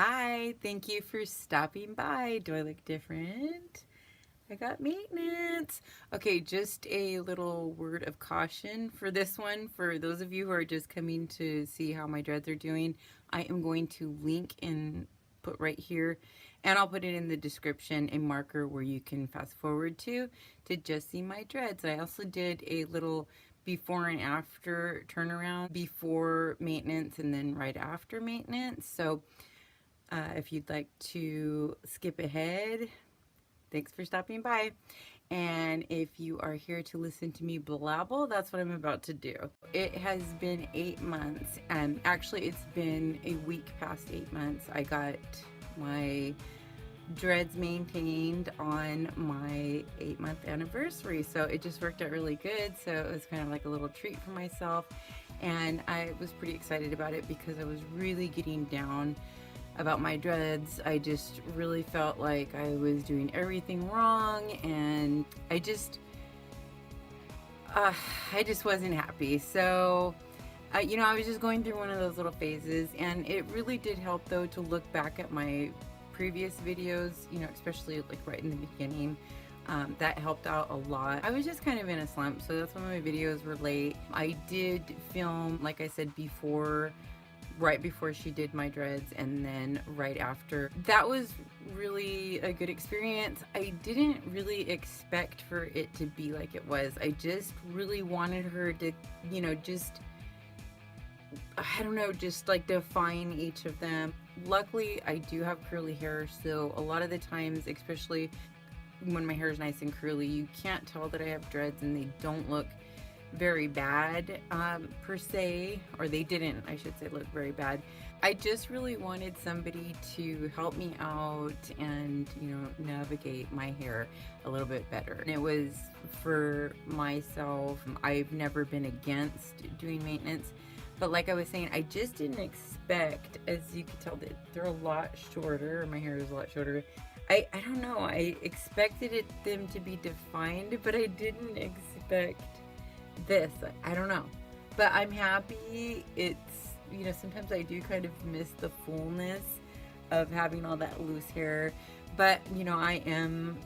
Hi, thank you for stopping by. Do I look different? I got maintenance. Okay, just a little word of caution for this one. For those of you who are just coming to see how my dreads are doing, I am going to link and put right here, and I'll put it in the description, a marker where you can fast forward to just see my dreads. I also did a little before and after turnaround, before maintenance and then right after maintenance. So if you'd like to skip ahead, thanks for stopping by. And if you are here to listen to me blabble, that's what I'm about to do. It has been 8 months, and actually it's been a week past 8 months. I got my dreads maintained on my 8-month anniversary, so it just worked out really good. So it was kind of like a little treat for myself, and I was pretty excited about it because I was really getting down about my dreads. I just really felt like I was doing everything wrong, and I just wasn't happy. So I was just going through one of those little phases, and it really did help though to look back at my previous videos, especially like right in the beginning. That helped out a lot. I was just kind of in a slump, so that's why my videos were late. I did film, like I said before, right before she did my dreads and then right after. That was really a good experience. I didn't really expect for it to be like it was. I just really wanted her to, just like define each of them. Luckily, I do have curly hair, so a lot of the times, especially when my hair is nice and curly, you can't tell that I have dreads, and they don't look very bad per se, or they didn't, I should say, look very bad. I just really wanted somebody to help me out and navigate my hair a little bit better. And it was for myself. I've never been against doing maintenance, but like I was saying, I just didn't expect, as you can tell, that they're a lot shorter. My hair is a lot shorter. I don't know, I expected them to be defined, but I didn't expect this. I don't know, but I'm happy. It's, sometimes I do kind of miss the fullness of having all that loose hair, but I am,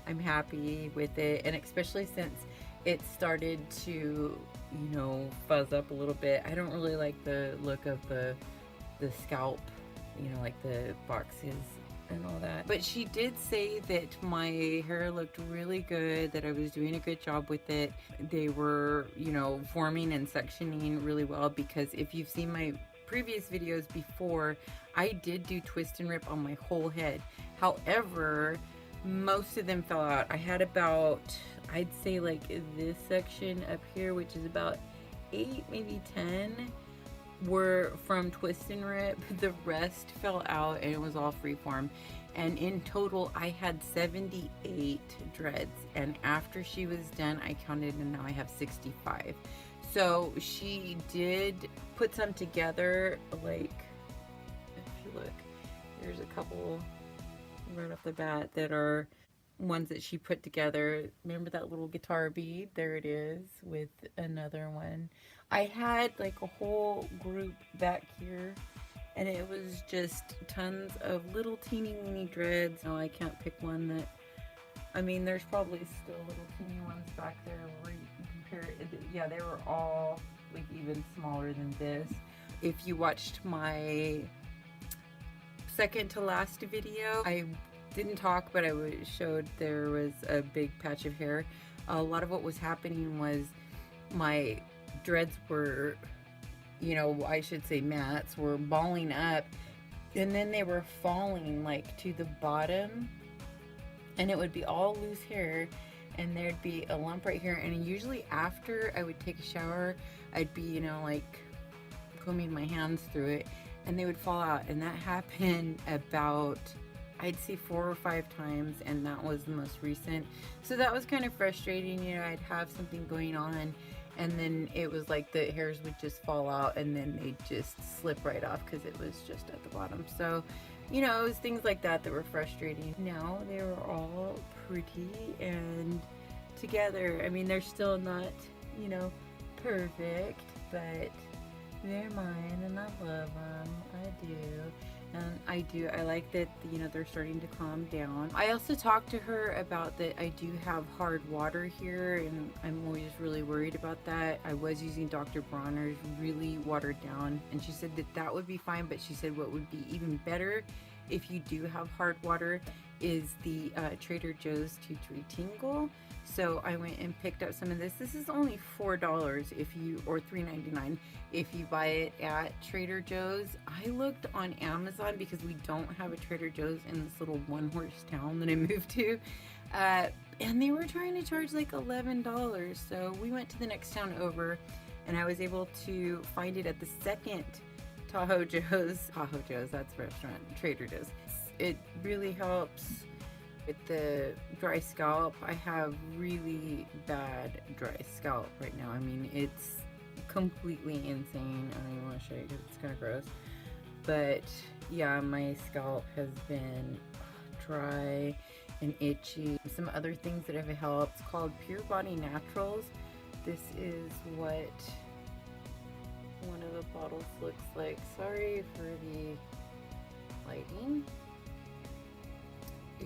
I'm happy with it, and especially since it started to fuzz up a little bit. I don't really like the look of the scalp, like the boxes and all that. But she did say that my hair looked really good, that I was doing a good job with it. They were, forming and sectioning really well, because if you've seen my previous videos before, I did do twist and rip on my whole head. However, most of them fell out. I had about, I'd say like this section up here, which is about 8, maybe 10, were from twist and rip. The rest fell out, and it was all freeform. And in total, I had 78 dreads, and after she was done, I counted, and now I have 65. So she did put some together. Like, if you look, there's a couple right off the bat that are ones that she put together. Remember that little guitar bead? There it is, with another one. I had like a whole group back here, and it was just tons of little teeny weeny dreads. No, I can't pick one that, there's probably still little teeny ones back there where you can compare it. Yeah, they were all like even smaller than this. If you watched my second to last video, I didn't talk, but I showed there was a big patch of hair. A lot of what was happening was my dreads were, I should say mats, were balling up, and then they were falling like to the bottom, and it would be all loose hair, and there'd be a lump right here. And usually after I would take a shower, I'd be, like combing my hands through it, and they would fall out. And that happened about, I'd say 4 or 5 times, and that was the most recent. So that was kind of frustrating. I'd have something going on, and then it was like the hairs would just fall out, and then they'd just slip right off because it was just at the bottom. So, it was things like that that were frustrating. Now they were all pretty and together. They're still not, perfect, but they're mine, and I love them. I do. And I like that, you know, they're starting to calm down. I also talked to her about that I do have hard water here, and I'm always really worried about that. I was using Dr. Bronner's really watered down, and she said that that would be fine, but she said what would be even better if you do have hard water is the Trader Joe's Tea Tree Tingle. So I went and picked up some of this. This is only $4 if you, or $3.99 if you buy it at Trader Joe's. I looked on Amazon because we don't have a Trader Joe's in this little one-horse town that I moved to. And they were trying to charge like $11. So we went to the next town over, and I was able to find it at the second Tahoe Joe's, that's the restaurant, Trader Joe's. It really helps with the dry scalp. I have really bad dry scalp right now. I mean, it's completely insane. I don't even want to show you because it's kind of gross. But yeah, my scalp has been dry and itchy. Some other things that have helped, it's called Pure Body Naturals. This is what one of the bottles looks like. Sorry for the lighting.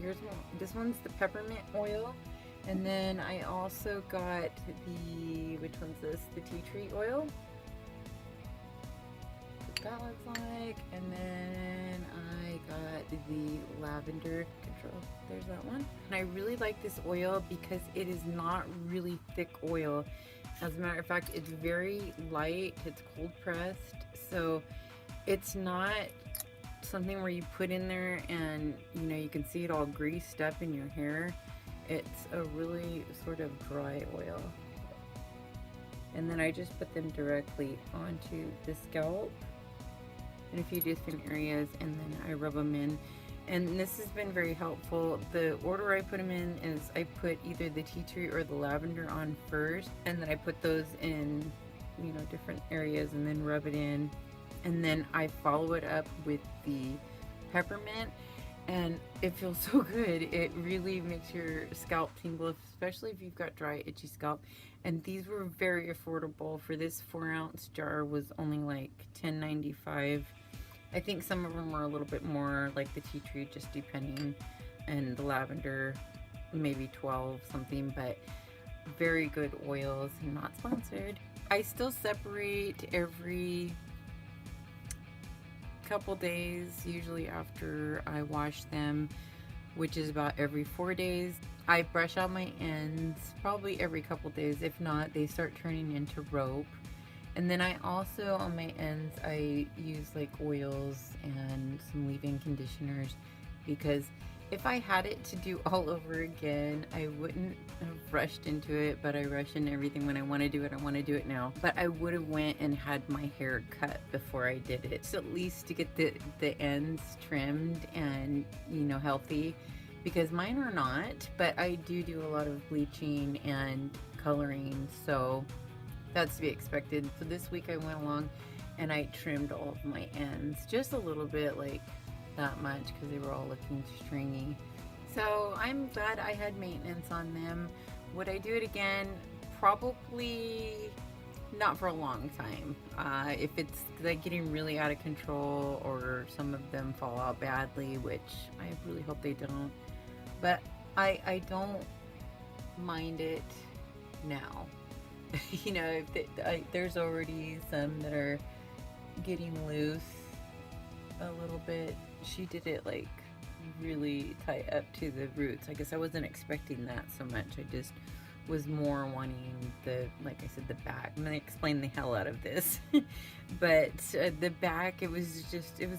Here's one. This one's the peppermint oil, and then I also got the, which one's this? The tea tree oil. What that looks like, and then I got the lavender control. There's that one. And I really like this oil because it is not really thick oil. As a matter of fact, it's very light. It's cold pressed, so it's not something where you put in there and you know you can see it all greased up in your hair. It's a really sort of dry oil, and then I just put them directly onto the scalp in a few different areas, and then I rub them in. And this has been very helpful. The order I put them in is I put either the tea tree or the lavender on first, and then I put those in, you know, different areas, and then rub it in. And then I follow it up with the peppermint, and it feels so good. It really makes your scalp tingle, especially if you've got dry, itchy scalp. And these were very affordable. For this 4-ounce jar was only like $10.95. I think some of them were a little bit more, like the tea tree, just depending, and the lavender maybe 12 something, but very good oils. Not sponsored. I still separate every couple days, usually after I wash them, which is about every 4 days. I brush out my ends probably every couple days. If not, they start turning into rope. And then I also, on my ends, I use like oils and some leave-in conditioners, because if I had it to do all over again, I wouldn't have rushed into it, but I rush into everything. When I want to do it, I want to do it now. But I would have went and had my hair cut before I did it. So at least to get the ends trimmed and, you know, healthy, because mine are not, but I do a lot of bleaching and coloring, so that's to be expected. So this week I went along and I trimmed all of my ends just a little bit, like that much, because they were all looking stringy. So I'm glad I had maintenance on them. Would I do it again? Probably not for a long time. If it's like getting really out of control, or some of them fall out badly, which I really hope they don't, but I don't mind it now. You know, there's already some that are getting loose a little bit. She did it like really tight up to the roots. I guess I wasn't expecting that so much. I just was more wanting the, like I said, the back. I'm gonna explain the hell out of this. But the back, it was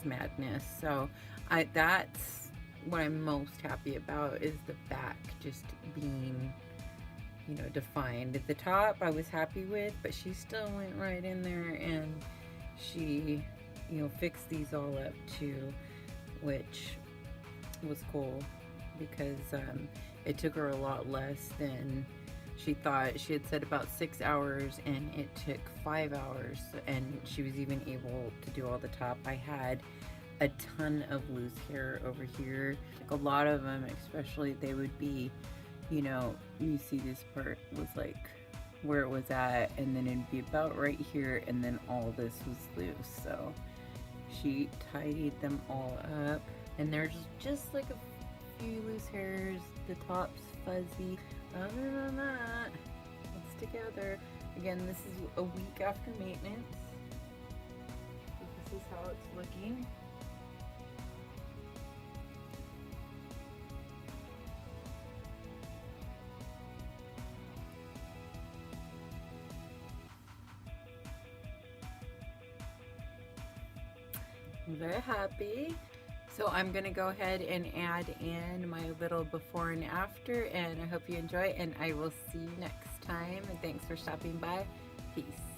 madness. So that's what I'm most happy about, is the back just being, you know, defined. At the top I was happy with, but she still went right in there and she, you know, fixed these all up too, which was cool, because it took her a lot less than she thought. She had said about 6 hours, and it took 5 hours, and she was even able to do all the top. I had a ton of loose hair over here. Like a lot of them, especially, they would be, you know, you see this part was like where it was at, and then it'd be about right here, and then all this was loose. So she tidied them all up, and there's just like a few loose hairs. The top's fuzzy. Other than that, it's together. Again, this is a week after maintenance. So this is how it's looking. I'm very happy. So I'm gonna go ahead and add in my little before and after, and I hope you enjoy, and I will see you next time. And thanks for stopping by. Peace.